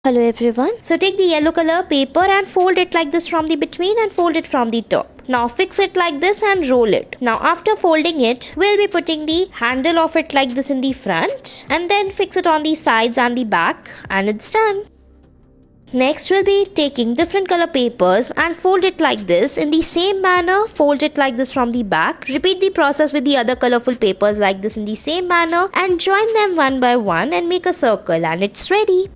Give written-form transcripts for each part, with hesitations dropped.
Hello everyone. So take the yellow color paper and fold it like this from the between and fold it from the top. Now fix it like this and roll it. Now after folding it, we'll be putting the handle of it like this in the front and then fix it on the sides and the back and it's done. Next we'll be taking different color papers and fold it like this in the same manner. Fold it like this from the back. Repeat the process with the other colorful papers like this in the same manner and join them one by one and make a circle and it's ready.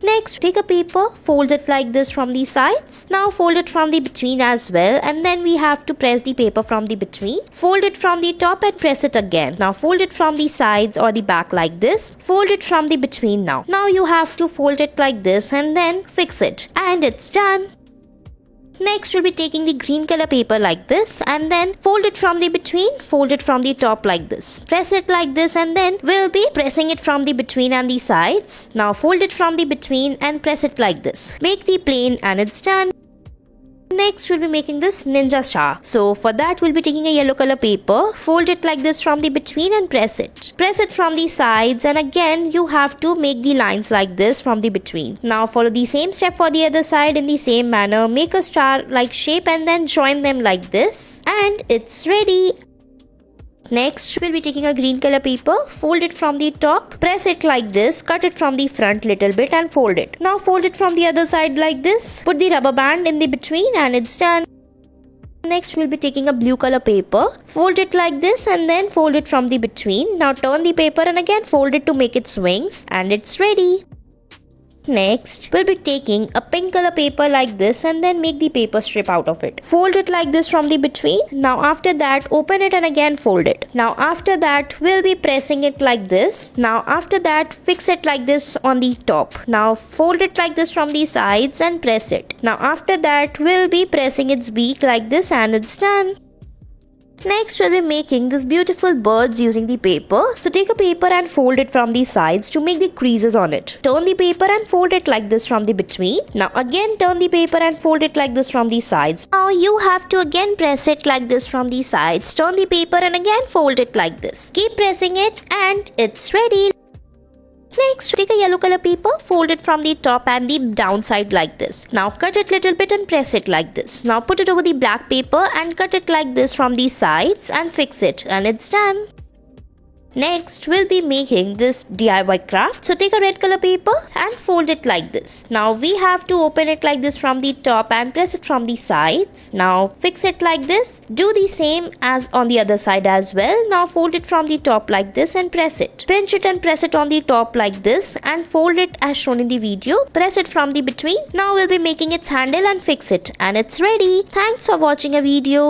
Next, take a paper, fold it like this from the sides. Now fold it from the between as well and then we have to press the paper from the between. Fold it from the top and press it again. Now fold it from the sides or the back like this. Fold it from the between now. Now you have to fold it like this and then fix it. And it's done. Next, we'll be taking the green color paper like this and then fold it from the between, fold it from the top like this. Press it like this and then we'll be pressing it from the between and the sides. Now fold it from the between and press it like this. Make the plane and it's done. Next, we'll be making this ninja star. So for that, we'll be taking a yellow color paper, fold it like this from the between and press it. Press it from the sides and again you have to make the lines like this from the between. Now follow the same step for the other side in the same manner. Make a star like shape and then join them like this and it's ready. Next, we'll be taking a green color paper, fold it from the top, press it like this, cut it from the front little bit and fold it. Now fold it from the other side like this, put the rubber band in the between and it's done. Next, we'll be taking a blue color paper, fold it like this and then fold it from the between. Now turn the paper and again fold it to make its wings and it's ready. Next, we'll be taking a pink color paper like this and then make the paper strip out of it. Fold it like this from the between. Now after that, open it and again fold it. Now after that, we'll be pressing it like this. Now after that, fix it like this on the top. Now fold it like this from the sides and press it. Now after that, we'll be pressing its beak like this and it's done. Next, we'll be making these beautiful birds using the paper. So take a paper and fold it from the sides to make the creases on it. Turn the paper and fold it like this from the between. Now again turn the paper and fold it like this from the sides. Now you have to again press it like this from the sides. Turn the paper and again fold it like this. Keep pressing it and it's ready. Next, take a yellow color paper, fold it from the top and the downside like this. Now cut it little bit and press it like this. Now put it over the black paper and cut it like this from the sides and fix it and it's done. Next, we'll be making this DIY craft. So take a red color paper and fold it like this. Now we have to open it like this from the top and press it from the sides. Now fix it like this. Do the same as on the other side as well. Now fold it from the top like this and press it. Pinch it and press it on the top like this and fold it as shown in the video. Press it from the between. Now we'll be making its handle and fix it and it's ready. Thanks for watching a video.